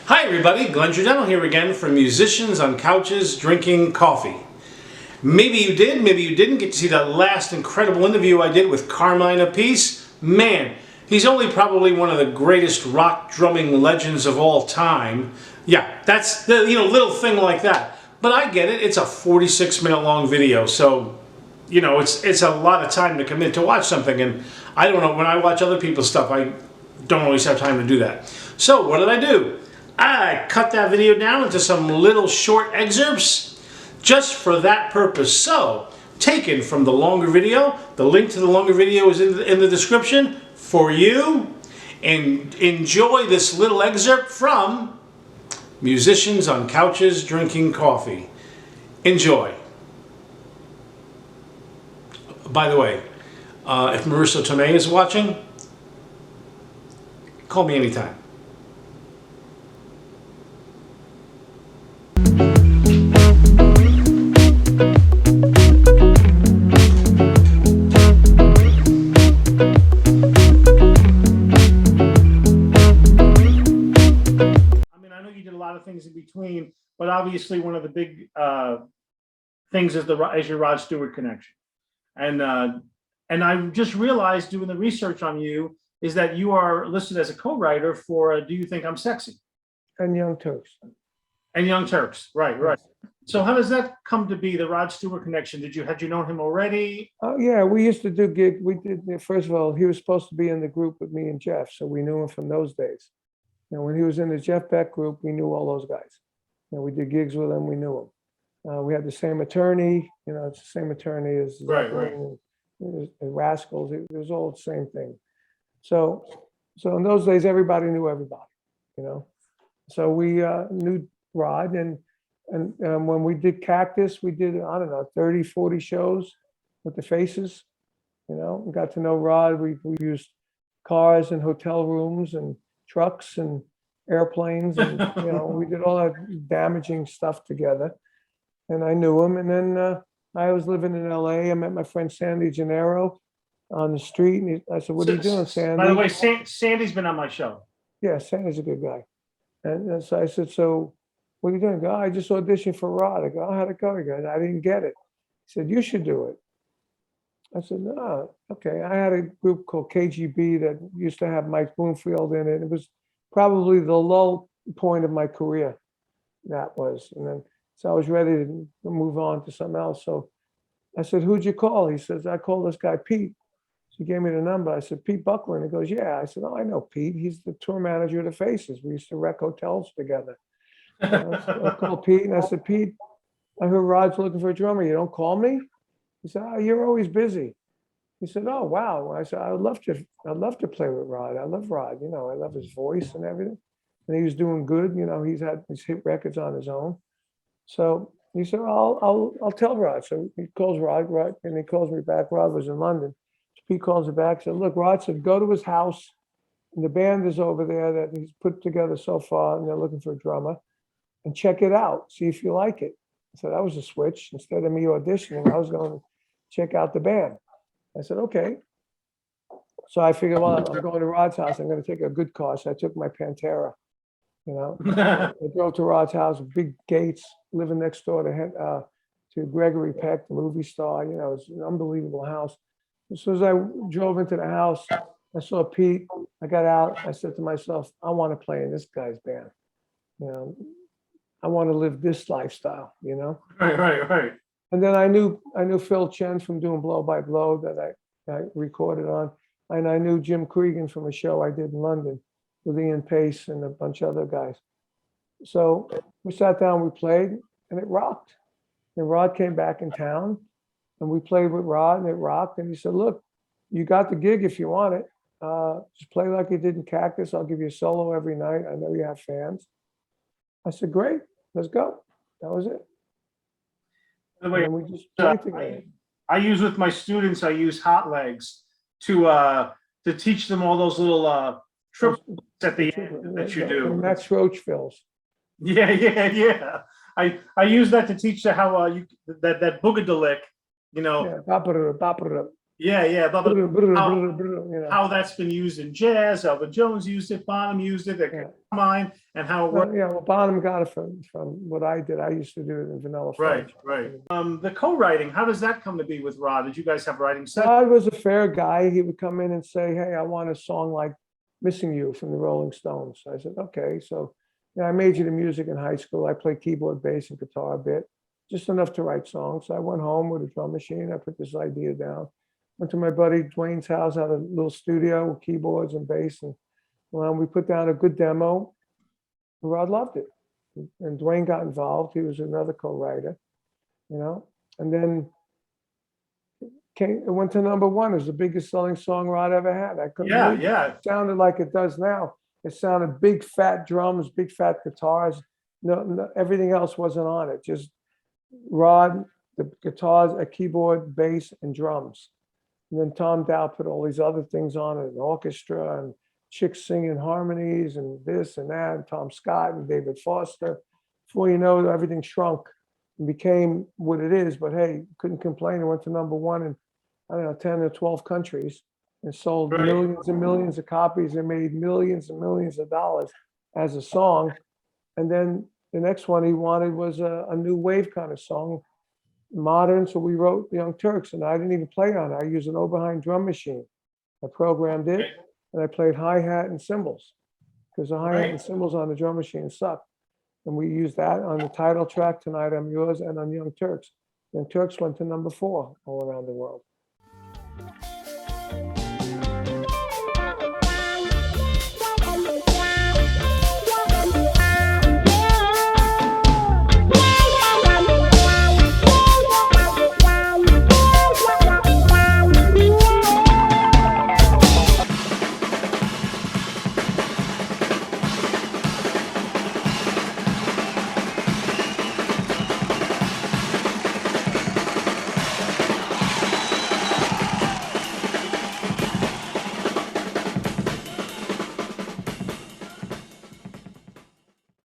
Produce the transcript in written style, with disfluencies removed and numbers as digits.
Hi everybody, Glenn Giordano here again from Musicians on Couches Drinking Coffee. Maybe you did, maybe you didn't get to see that last incredible interview I did with Carmine Appice. Man, he's only probably one of the greatest rock drumming legends of all time. Yeah, that's the little thing like that. But I get it, it's a 46-minute long video, so it's a lot of time to commit to watch something, and I don't know, when I watch other people's stuff, I don't always have time to do that. So what did I do? I cut that video down into some little short excerpts just for that purpose. So, taken from the longer video, the link to the longer video is in the description for you, and enjoy this little excerpt from Musicians on Couches Drinking Coffee. Enjoy. By the way, if Marissa Tomei is watching, call me anytime. Things in between, but obviously one of the big things is your Rod Stewart connection, and I just realized doing the research on you is that you are listed as a co-writer for "Do You Think I'm Sexy?" and Young Turks. And Young Turks, right. So how does that come to be, the Rod Stewart connection? Had you known him already? Oh yeah, we used to do gigs. We did. First of all, he was supposed to be in the group with me and Jeff, so we knew him from those days. When he was in the Jeff Beck group, we knew all those guys. We did gigs with him. We knew him. We had the same attorney. It's the same attorney as Right. Rascals. It was all the same thing. So in those days, everybody knew everybody. So we knew Rod, and when we did Cactus, we did 30, 40 shows with the Faces. We got to know Rod. We used cars and hotel rooms and trucks and airplanes, and we did all that damaging stuff together. And I knew him. And then I was living in LA. I met my friend Sandy Gennaro on the street, and I said, "What are you doing, Sandy?" By the way, Sandy's been on my show. Yeah, Sandy's a good guy. And so I said, "So what are you doing?" He goes, "I just auditioned for Rod." I go, "Oh, how'd it go?" He goes, "I didn't get it." He said, "You should do it." I said, "No, okay." I had a group called KGB that used to have Mike Bloomfield in it. It was probably the low point of my career. That was, and then so I was ready to move on to something else. So I said, "Who'd you call?" He says, "I called this guy Pete." So he gave me the number. I said, "Pete Buckler," and he goes, "Yeah." I said, "Oh, I know Pete. He's the tour manager of the Faces. We used to wreck hotels together." I called Pete and I said, "Pete, I heard Rod's looking for a drummer. You don't call me?" He said, "Oh, you're always busy." He said, "Oh, wow." I said, I'd love to play with Rod. I love Rod. I love his voice and everything. And he was doing good. He's had his hit records on his own. So he said, I'll tell Rod." So he calls Rod, and he calls me back. Rod was in London. So Pete calls me back, said, "Look," Rod said, "go to his house, and the band is over there that he's put together so far, and they're looking for a drummer, and check it out. See if you like it." So that was a switch. Instead of me auditioning, I was going to check out the band. I said, "Okay." So I figured, well, I'm going to Rod's house. I'm going to take a good car. So I took my Pantera. I drove to Rod's house, big gates, living next door to Gregory Peck, the movie star. It was an unbelievable house. As soon as I drove into the house, I saw Pete. I got out. I said to myself, "I want to play in this guy's band. I want to live this lifestyle." Right. And then I knew Phil Chen from doing Blow by Blow that I recorded on, and I knew Jim Cregan from a show I did in London with Ian Pace and a bunch of other guys. So we sat down, we played, and it rocked. And Rod came back in town, and we played with Rod, and it rocked. And he said, "Look, you got the gig if you want it. Just play like you did in Cactus. I'll give you a solo every night. I know you have fans." I said, "Great, let's go." That was it. By the way, and we just played together. I use with my students, I use hot legs to teach them all those little triples at the end that you do. And that's Roach fills. Yeah. I use that to teach you how that boogadelic, Yeah, bop-a-da, bop-a-da. Yeah, but You know, how that's been used in jazz. Elvin Jones used it, Bonham used it, yeah. Carmine, and how it Well, worked. yeah, well, Bonham got it from what I did. I used to do it in Vanilla Right, Fudge. right. The co-writing, how does that come to be with Rod? Did you guys have writing sessions? Rod was a fair guy. He would come in and say, "Hey, I want a song like Missing You from the Rolling Stones." I said, "Okay." So, you know, I majored in music in high school. I played keyboard, bass, and guitar a bit, just enough to write songs. So I went home with a drum machine. I put this idea down. Went to my buddy Dwayne's house, had a little studio with keyboards and bass, and well, we put down a good demo. Rod loved it, and Dwayne got involved. He was another co-writer, you know, and then it went to number one. It was the biggest selling song Rod ever had. I couldn't Yeah, believe it. yeah. It sounded like it does now. It sounded big fat drums, big fat guitars. No, everything else wasn't on it. Just Rod, the guitars, a keyboard, bass, and drums. And then Tom Dow put all these other things on it, an orchestra and chicks singing harmonies and this and that, and Tom Scott and David Foster. Before you know it, everything shrunk and became what it is. But hey, couldn't complain. It went to number one in, I don't know, 10 or 12 countries and sold Right. millions and millions of copies and made millions and millions of dollars as a song. And then the next one he wanted was a new wave kind of song, modern. So we wrote Young Turks, and I didn't even play on it. I used an Oberheim drum machine. I programmed it, and I played hi-hat and cymbals because the hi-hat and cymbals on the drum machine sucked. And we used that on the title track, Tonight I'm Yours, and on Young Turks. Young Turks went to number 4 all around the world.